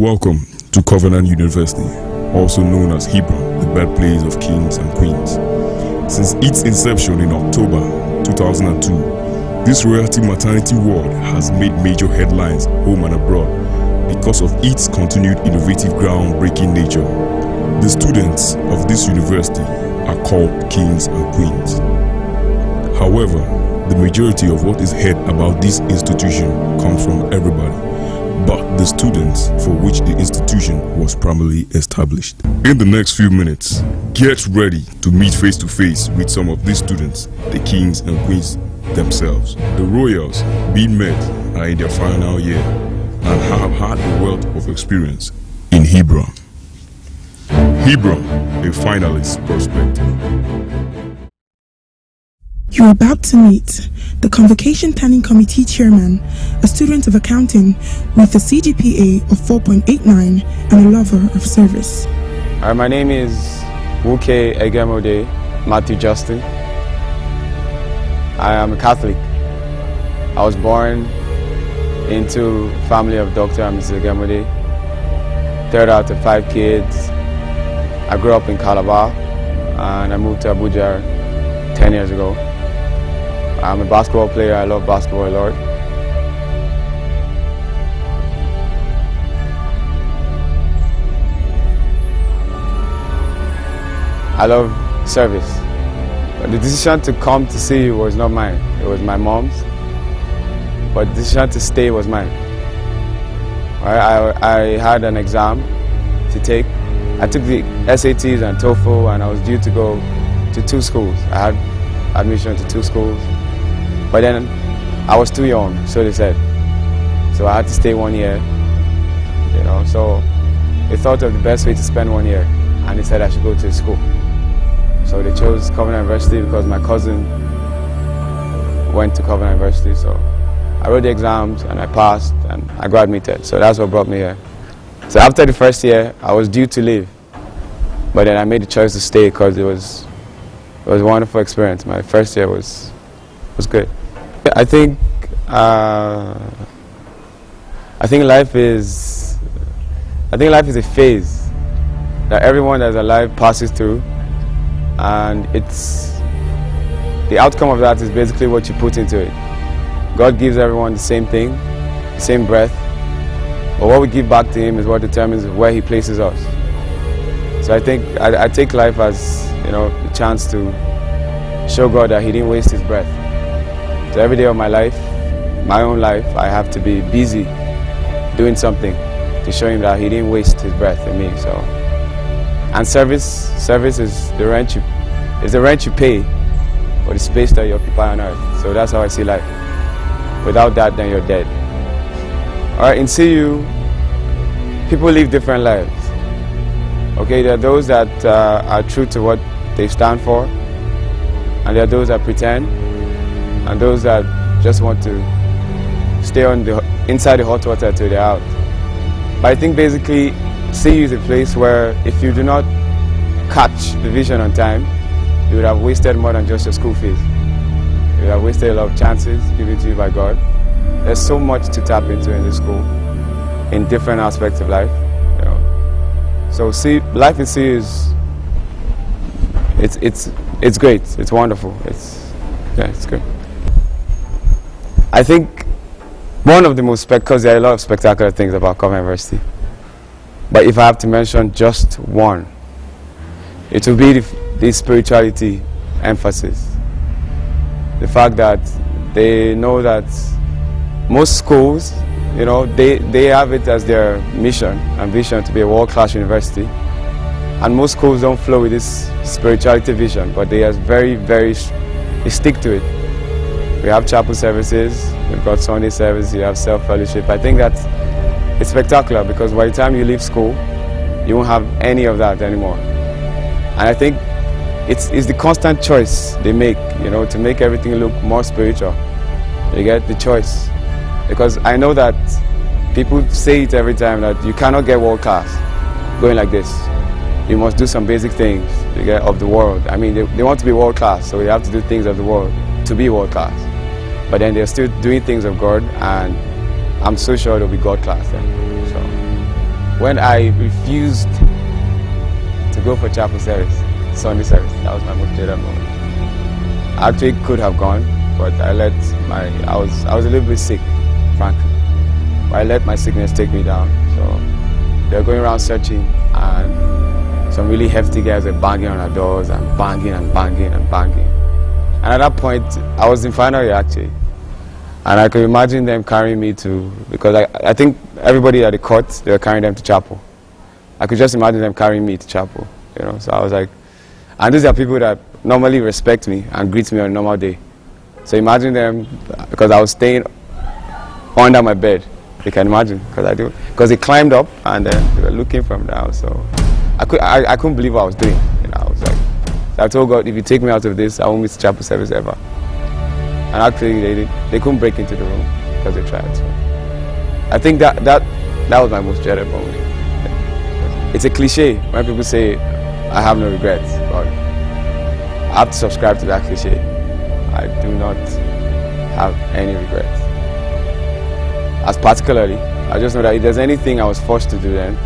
Welcome to Covenant University, also known as Hebron, the birthplace of kings and queens. Since its inception in October 2002, this royalty maternity ward has made major headlines home and abroad because of its continued innovative, groundbreaking nature. The students of this university are called kings and queens. However, the majority of what is heard about this institution comes from everybody but the students for which the institution was primarily established. In the next few minutes, get ready to meet face to face with some of these students, the kings and queens themselves. The royals being met are in their final year and have had a wealth of experience in Hebron. Hebron A Finalists Perspective. You are about to meet the Convocation Planning Committee Chairman, a student of accounting with a CGPA of 4.89 and a lover of service. My name is xvid Matthew Justin. I am a Catholic. I was born into a family of Dr. and Mrs. Xvid, third out of 5 kids. I grew up in Calabar and I moved to Abuja 10 years ago. I'm a basketball player. I love basketball a lot. I love service. But the decision to come to see you was not mine. It was my mom's. But the decision to stay was mine. I had an exam to take. I took the SATs and TOEFL, and I was due to go to 2 schools. I had admission to 2 schools. But then I was too young, so they said. So I had to stay 1 year, so they thought of the best way to spend 1 year, and they said I should go to school. So they chose Covenant University because my cousin went to Covenant University. So I wrote the exams and I passed and I got admitted. So that's what brought me here. So after the first year, I was due to leave, but then I made the choice to stay because it was a wonderful experience. My first year was good. I think life is a phase that everyone that's alive passes through, and the outcome of that is basically what you put into it. God gives everyone the same thing, the same breath, but what we give back to Him is what determines where He places us. So I think I take life as a chance to show God that He didn't waste His breath. So every day of my life, my own life, I have to be busy doing something to show Him that He didn't waste His breath in me. So, and service is the rent you pay for the space that you occupy on earth. So that's how I see life. Without that, then you're dead. All right, in CU, people live different lives. Okay, there are those that are true to what they stand for, and there are those that pretend, and those that just want to stay inside the hot water till they're out. But I think basically CU is a place where if you do not catch the vision on time, you would have wasted more than just your school fees. You would have wasted a lot of chances given to you by God. There's so much to tap into in this school, in different aspects of life. So life in CU is it's great. It's wonderful. It's great. I think one of the most, because there are a lot of spectacular things about Covenant University, but if I have to mention just one, it will be the spirituality emphasis. The fact that they know that most schools, they have it as their mission and vision to be a world-class university, and most schools don't flow with this spirituality vision, but they stick to it. We have chapel services, we've got Sunday service, you have self-fellowship. I think that it's spectacular because by the time you leave school, you won't have any of that anymore. And I think it's the constant choice they make, to make everything look more spiritual. You get the choice. Because I know that people say it every time that you cannot get world class going like this. You must do some basic things of the world. I mean, they want to be world class, so you have to do things of the world to be world class. But then they're still doing things of God, and I'm so sure they'll be God class then. So when I refused to go for chapel service, Sunday service. That was my most dreaded moment. I actually could have gone, but I was a little bit sick, frankly. But I let my sickness take me down. So they were going around searching, and some really hefty guys were banging on our doors and banging and banging and banging. And at that point, I was in final year actually. And I could imagine them carrying me to, because I think everybody at the court, they were carrying them to chapel. I could just imagine them carrying me to chapel, you know. So I was like, and these are people that normally respect me and greet me on a normal day. So imagine them, because I was staying under my bed. You can imagine, because they climbed up and then they were looking from down. So I couldn't believe what I was doing. You know, I was like, so I told God, if you take me out of this, I won't miss chapel service ever. And actually, they couldn't break into the room because they tried. So I think that was my most dreaded moment. It's a cliche when people say, I have no regrets, but I have to subscribe to that cliche. I do not have any regrets. As particularly, I just know that if there's anything I was forced to do then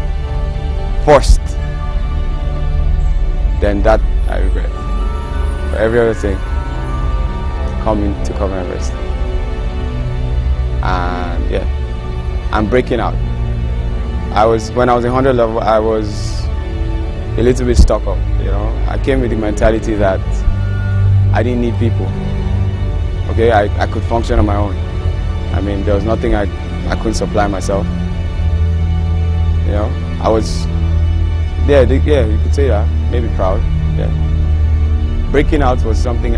that I regret. But every other thing, coming to Covenant Rest. And yeah, I'm breaking out. When I was in 100 level, I was a little bit stuck up, you know. I came with the mentality that I didn't need people. Okay, I could function on my own. I mean, there was nothing I couldn't supply myself. You know, I was, yeah, you could say that, maybe proud, yeah. Breaking out was something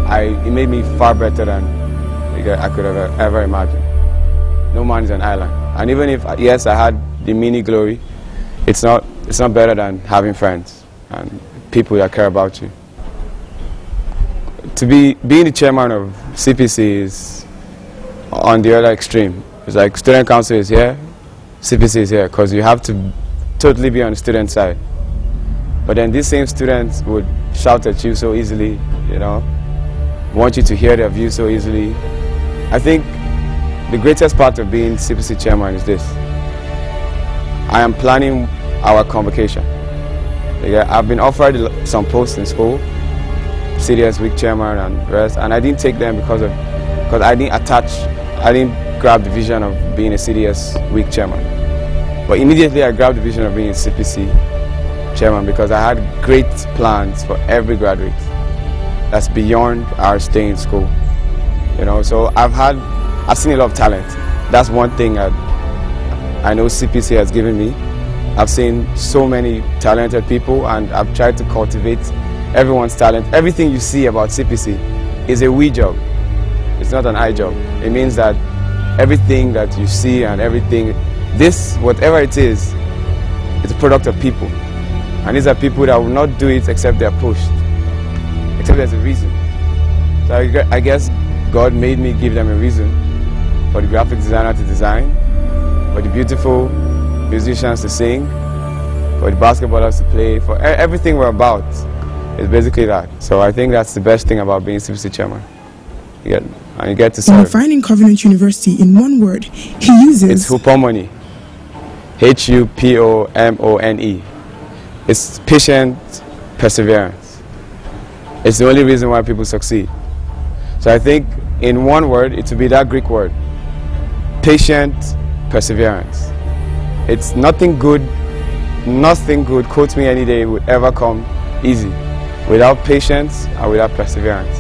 it made me far better than I could have ever imagined. No man is an island. And even if, yes, I had the mini glory, it's not better than having friends and people that care about you. Being the chairman of CPC is on the other extreme. It's like student council is here, CPC is here, because you have to totally be on the student side. But then these same students would shout at you so easily, you know, want you to hear their views so easily. I think the greatest part of being CPC chairman is this. I am planning our convocation. I've been offered some posts in school, CDS week chairman and rest, and I didn't take them because I didn't grab the vision of being a CDS week chairman. But immediately I grabbed the vision of being a CPC chairman because I had great plans for every graduate. That's beyond our stay in school. You know, so I've seen a lot of talent. That's one thing I know CPC has given me. I've seen so many talented people, and I've tried to cultivate everyone's talent. Everything you see about CPC is a we job. It's not an I job. It means that everything that you see and everything, whatever it is, it's a product of people. And these are people that will not do it except they're pushed, except there's a reason. So I guess God made me give them a reason for the graphic designer to design, for the beautiful musicians to sing, for the basketballers to play, for everything we're about is basically that. So I think that's the best thing about being CPC chairman. You get to serve. In defining Covenant University in one word, he uses... It's Hupomone. Hupomone. It's patient perseverance. It's the only reason why people succeed. So I think in one word, it would be that Greek word. Patient perseverance. It's nothing good, quote me any day, would ever come easy without patience and without perseverance.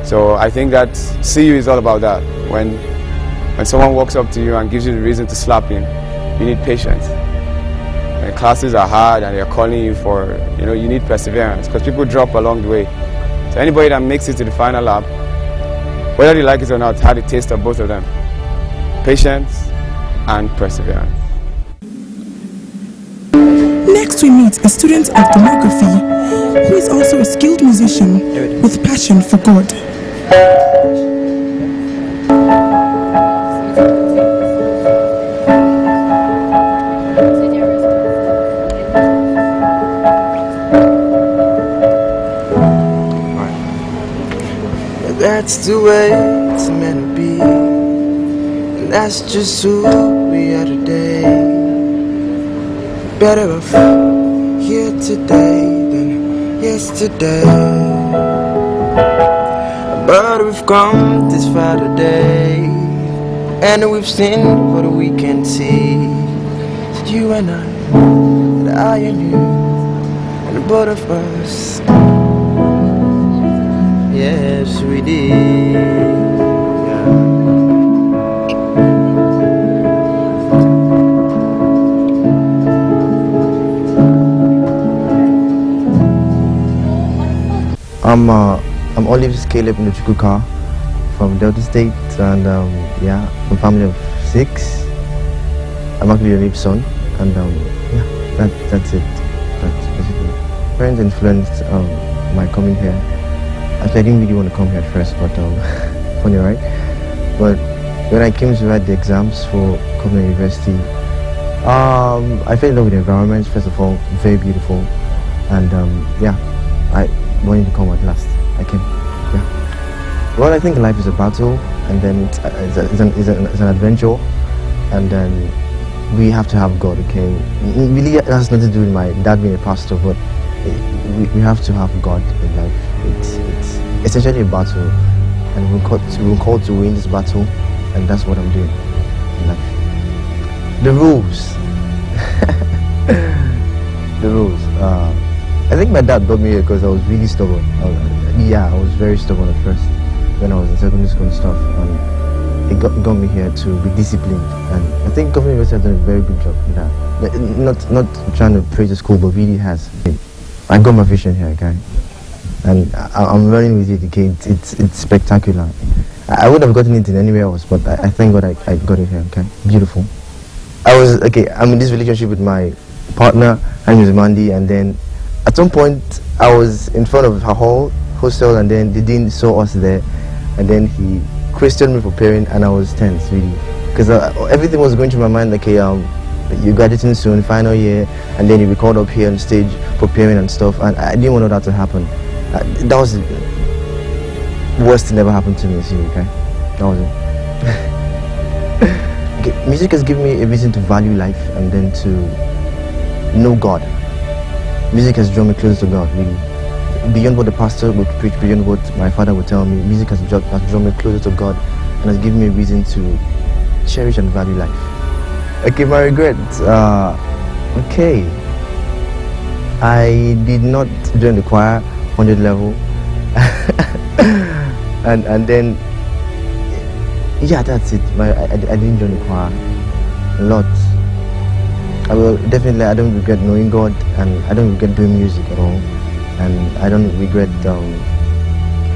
So I think that CU is all about that. When someone walks up to you and gives you the reason to slap him, you need patience. When classes are hard and they're calling you for, you need perseverance, because people drop along the way. So anybody that makes it to the final lap, whether they like it or not, had a taste of both of them. Patience and perseverance. Next we meet a student of demography who is also a skilled musician with passion for God. That's the way it's meant to be, and that's just who we are today. better off here today than yesterday. But we've come this far today, and we've seen what we can see. It's you and I and you, and both of us. Yes, we did. I'm Olive Caleb Nuchukuka from Delta State, and yeah, I'm a family of 6. I'm actually an son, and yeah, that's it. That's basically. Parents influenced my coming here. Actually, I didn't really want to come here first, but funny, right? But when I came to write the exams for Hebron University, I fell in love with the environment. First of all, very beautiful, and yeah, I wanted to come at last. I came, yeah. Well, I think life is a battle, and then it's an adventure, and then we have to have God, okay? It really has nothing to do with my dad being a pastor, but we have to have God in life. It's essentially a battle, and we're called to win this battle, and that's what I'm doing in life. The rules. The rules. I think my dad brought me here because I was really stubborn. I was very stubborn at first when I was in secondary school and stuff, and it got me here to be disciplined. And I think Hebron University has done a very good job in that. Not trying to praise the school, but really has. I got my vision here, okay, and I'm running with it, okay. It's spectacular. I would have gotten it in anywhere else, but I thank God I got it here, okay. Beautiful. I'm in this relationship with my partner, her name is Mandy, and then at some point I was in front of her hostel, and then the dean saw us there, and then he questioned me for pairing, and I was tense, really, because everything was going through my mind, okay, you're graduating soon, final year, and then you'll be called up here on stage for pairing and stuff, and I didn't want that to happen. That was the worst thing ever happened to me, see, okay? That was it. Okay, music has given me a reason to value life, and then to know God. Music has drawn me closer to God, really. Beyond what the pastor would preach, beyond what my father would tell me, music has drawn me closer to God, and has given me a reason to cherish and value life. Okay, my regrets. Okay, I did not join the choir 100 level, and then yeah, that's it. I didn't join the choir a lot. I don't regret knowing God, and I don't regret doing music at all, and I don't regret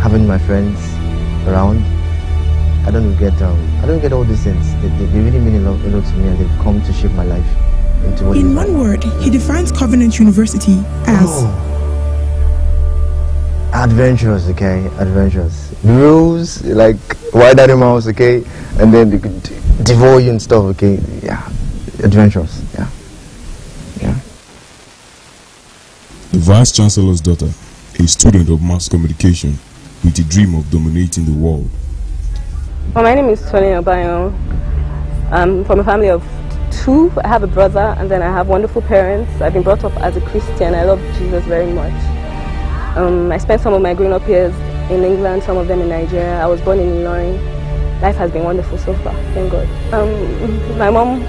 having my friends around. I don't regret all these things. They really mean a lot to me, and they've come to shape my life into what. In one word, he defines Covenant University as adventurous, okay? Adventurous. Rules, like wild animals, okay? And then they could devour you and stuff, okay? Yeah. Adventurous, yeah. Yeah. The Vice Chancellor's daughter, a student of mass communication with a dream of dominating the world. Well, my name is Tony Obayo. I'm from a family of 2. I have a brother, and then I have wonderful parents. I've been brought up as a Christian. I love Jesus very much. I spent some of my growing up years in England, some of them in Nigeria. I was born in Ilorin. Life has been wonderful so far, thank God. My mom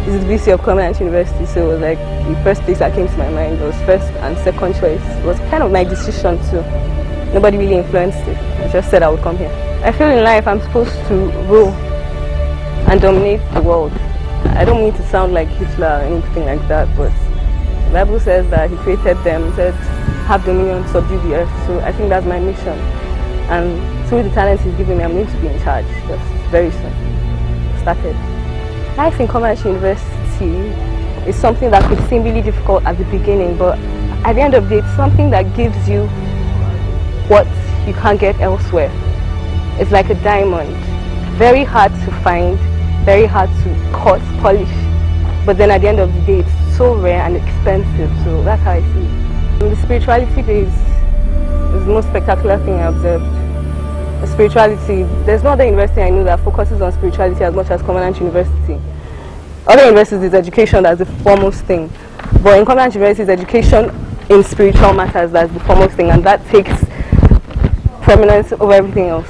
is the VC of Covenant University, so it was like the first place that came to my mind was first and second choice. It was kind of my decision too. Nobody really influenced it. I just said I would come here. I feel in life I'm supposed to rule and dominate the world. I don't mean to sound like Hitler or anything like that, but the Bible says that he created them, said have dominion, subdue the earth. So I think that's my mission. And through the talents he's given me, I'm going to be in charge just very soon. Started. Life in Covenant University is something that could seem really difficult at the beginning, but at the end of the day, it's something that gives you what you can't get elsewhere. It's like a diamond, very hard to find, very hard to cut, polish, but then at the end of the day, it's so rare and expensive, so that's how I see it. The spirituality is the most spectacular thing I observed. The spirituality, there's no other university I know that focuses on spirituality as much as Covenant University. other universities is education, that's the foremost thing. But in Covenant University, it's education in spiritual matters, that's the foremost thing, and that takes prominence over everything else.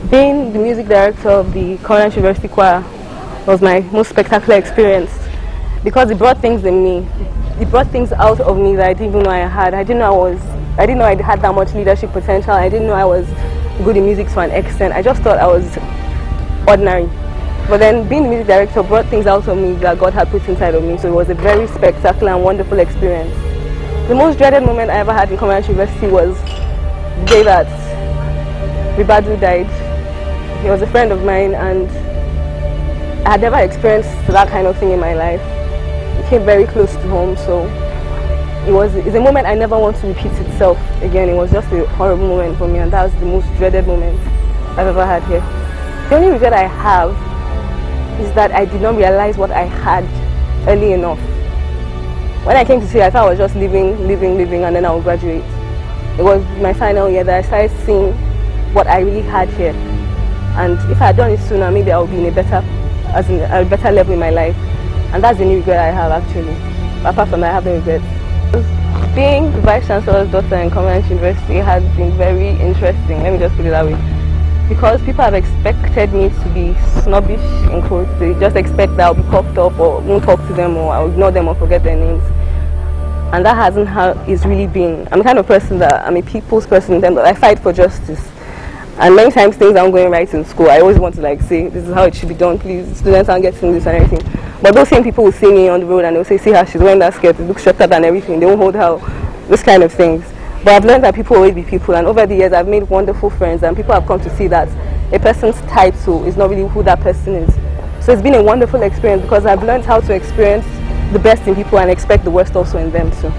Being the music director of the Covenant University Choir was my most spectacular experience because it brought things in me. It brought things out of me that I didn't even know I had. I didn't know I had that much leadership potential. I didn't know I was good in music to an extent. I just thought I was ordinary. But then being the music director brought things out of me that God had put inside of me. So it was a very spectacular and wonderful experience. The most dreaded moment I ever had in Covenant University was the day that Ribadu died. He was a friend of mine, and I had never experienced that kind of thing in my life. It came very close to home, so it's a moment I never want to repeat itself again. It was just a horrible moment for me, and that was the most dreaded moment I've ever had here. The only regret I have is that I did not realize what I had early enough. When I came to see, I thought I was just living, and then I would graduate. It was my final year that I started seeing what I really had here. And if I had done it sooner, maybe I would be in a better level in my life. And that's the only regret I have, actually. But apart from that, I have no regrets. Being the Vice Chancellor's daughter in Covenant University has been very interesting, let me just put it that way. Because people have expected me to be snobbish, in quotes. They just expect that I'll be puffed up or won't talk to them or I'll ignore them or forget their names. And that hasn't how it's really been. I'm the kind of person that I'm a people's person in terms of I fight for justice. And many times things aren't going right in school. I always want to say, this is how it should be done, please. Students aren't getting this and everything. But those same people will see me on the road and they'll say, see how she's wearing that skirt, it looks shorter than everything. They won't hold her, this kind of things. But I've learned that people always be people, and over the years I've made wonderful friends, and people have come to see that a person's title is not really who that person is. So it's been a wonderful experience because I've learned how to experience the best in people and expect the worst also in them too.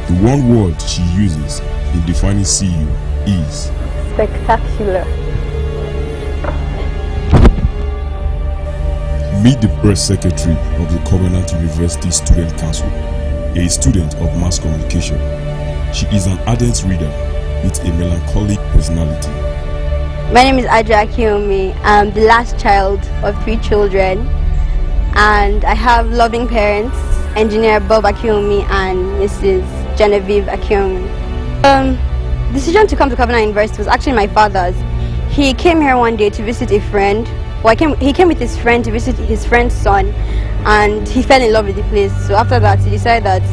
The one word she uses in defining CU is spectacular. Meet the press secretary of the Covenant University Student Council, a student of mass communication. She is an ardent reader with a melancholic personality. My name is Adja Akiomi. I'm the last child of 3 children, and I have loving parents, Engineer Bob Akiomi and Mrs. Genevieve Akiomi. The decision to come to Covenant University was actually my father's. He came here one day to visit a friend. He came with his friend to visit his friend's son, and he fell in love with the place. So after that, he decided that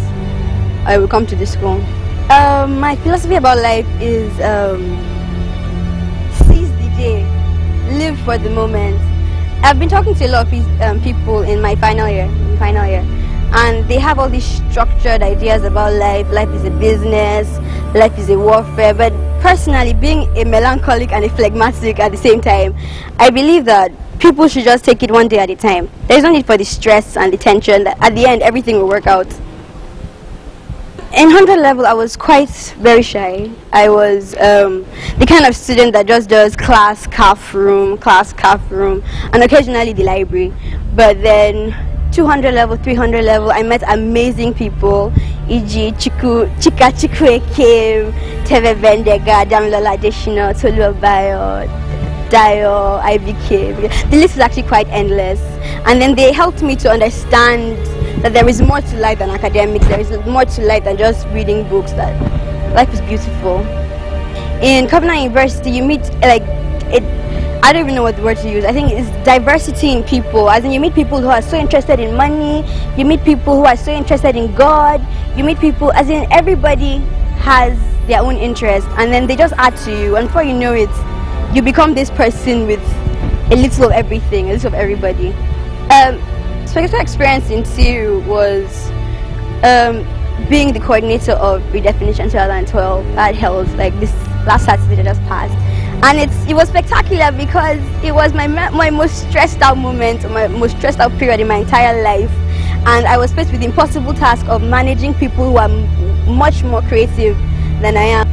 I would come to the school. My philosophy about life is seize the day, live for the moment. I've been talking to a lot of people in my final year, and they have all these structured ideas about life. Life is a business, life is a warfare. But personally, being a melancholic and a phlegmatic at the same time, I believe that people should just take it one day at a time. There's no need for the stress and the tension. At the end, everything will work out. In 100 level, I was very shy. I was the kind of student that just does class, calf room, and occasionally the library. But then 200 level, 300 level, I met amazing people. E.g. Chika Chikwuekem, Teve Vendega, Damilola Adeshina, Tolu Obayo, Dio, IBK. The list is actually quite endless. And then they helped me to understand that there is more to life than academics, there is more to life than just reading books, that life is beautiful. In Covenant University, you meet, I don't even know what word to use. I think it's diversity in people, as in you meet people who are so interested in money, you meet people who are so interested in God, you meet people, as in everybody has their own interest, and then they just add to you, and before you know it, you become this person with a little of everything, a little of everybody. Spectacular experience in CU was being the coordinator of Redefinition 2012 that held this last Saturday that just passed, and it was spectacular because it was my most stressed out moment, my most stressed out period in my entire life, and I was faced with the impossible task of managing people who are much more creative than I am.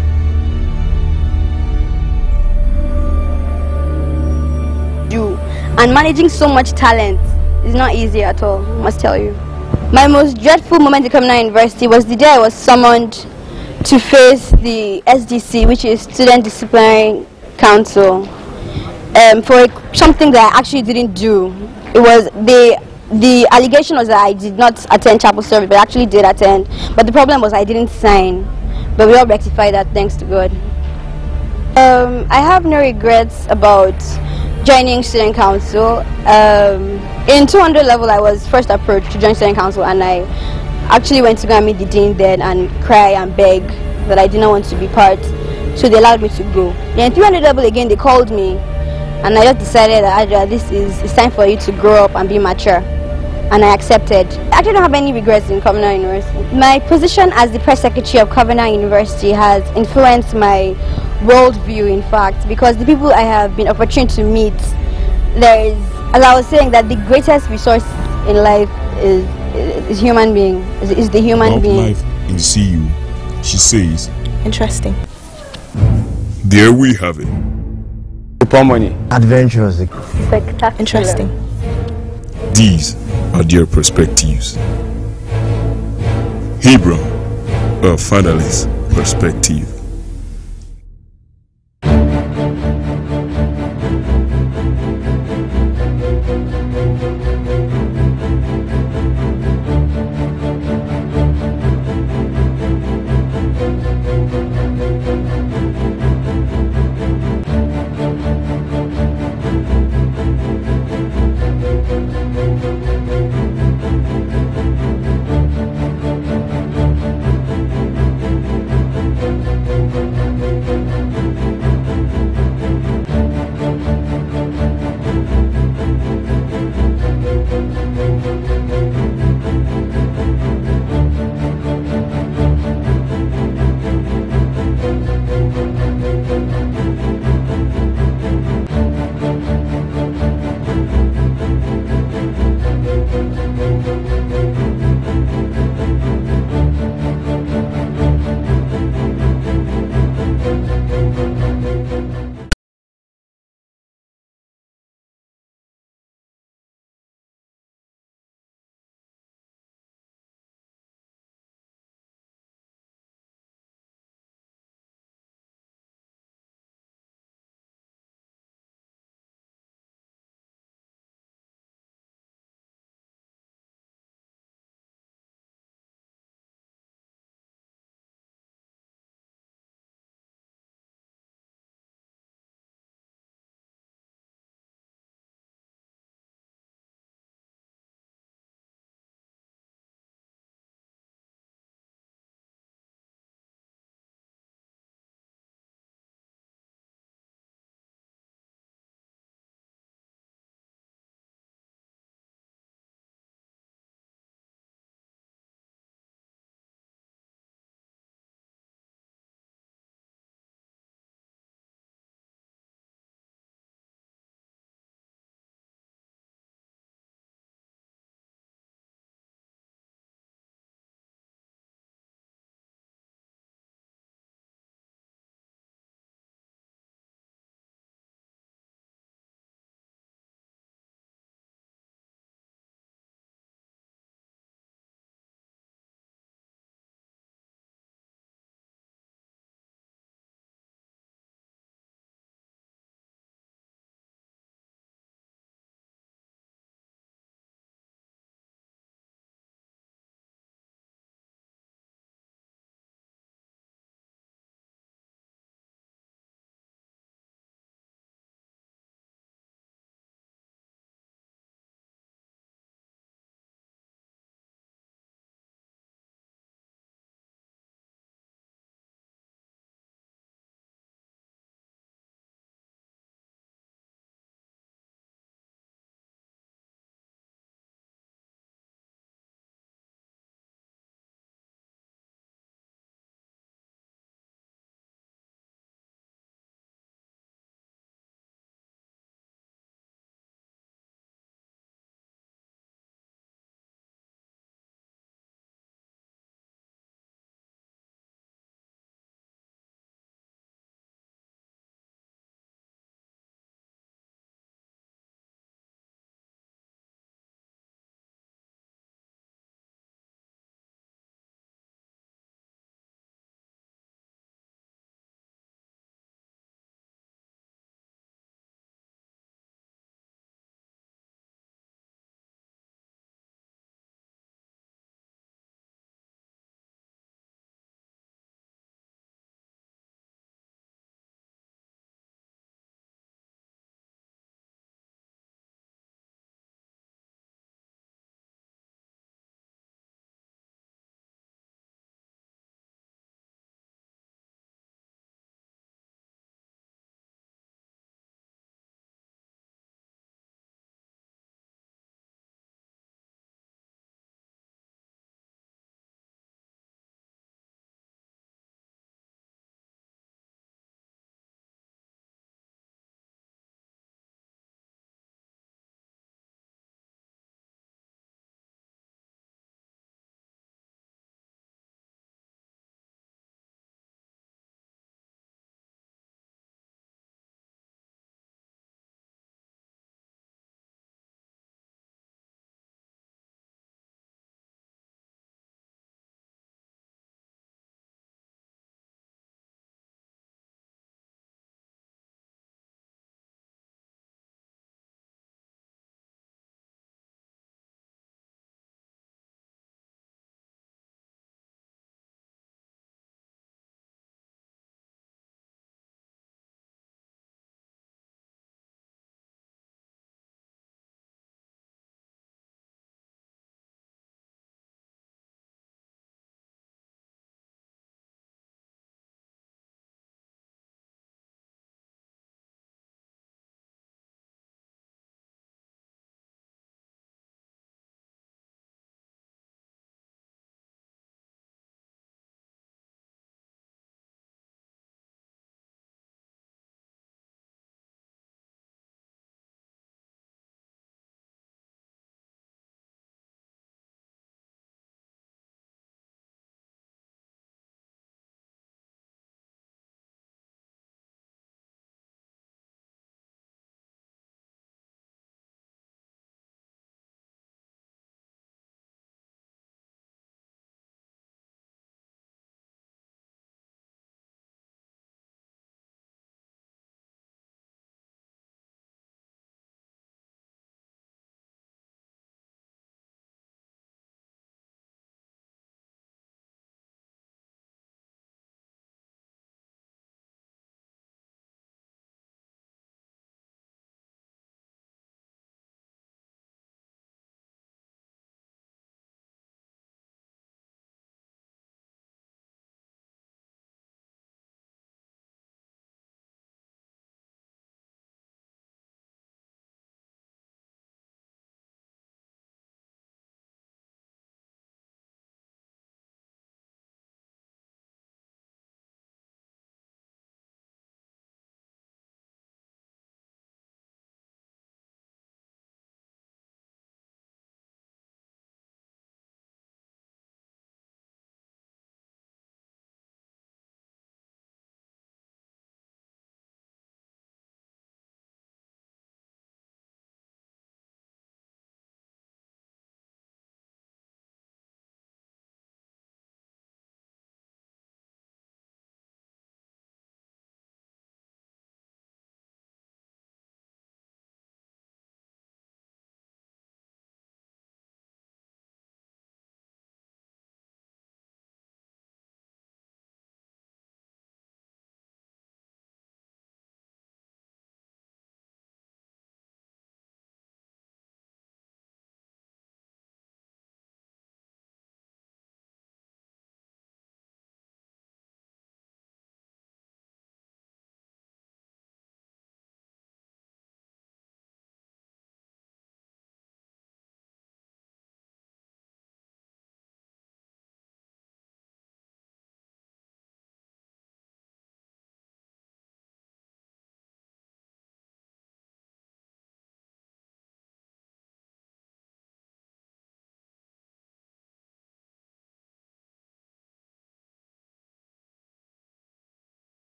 And managing so much talent is not easy at all, I must tell you. My most dreadful moment at Covenant University was the day I was summoned to face the SDC, which is Student Disciplinary Council, for something that I actually didn't do. It was, they the allegation was that I did not attend chapel service, but I actually did attend. But the problem was I didn't sign. But we all rectified that, thanks to God. I have no regrets about joining student council. In 200 level, I was first approached to join student council, and I actually went to go and meet the dean then and cry and beg that I did not want to be part. So they allowed me to go. Then 300 level again, they called me, and I just decided that it's time for you to grow up and be mature. And I accepted. I actually don't have any regrets in Covenant University. My position as the press secretary of Covenant University has influenced my worldview, in fact, because the people I have been opportune to meet, as I was saying, that the greatest resource in life is human being, is the human About being. life in CU, she says, Interesting. there we have it. Money. Adventurous. Spectacular. Interesting. These are their perspectives. Hebron A Finalists Perspective.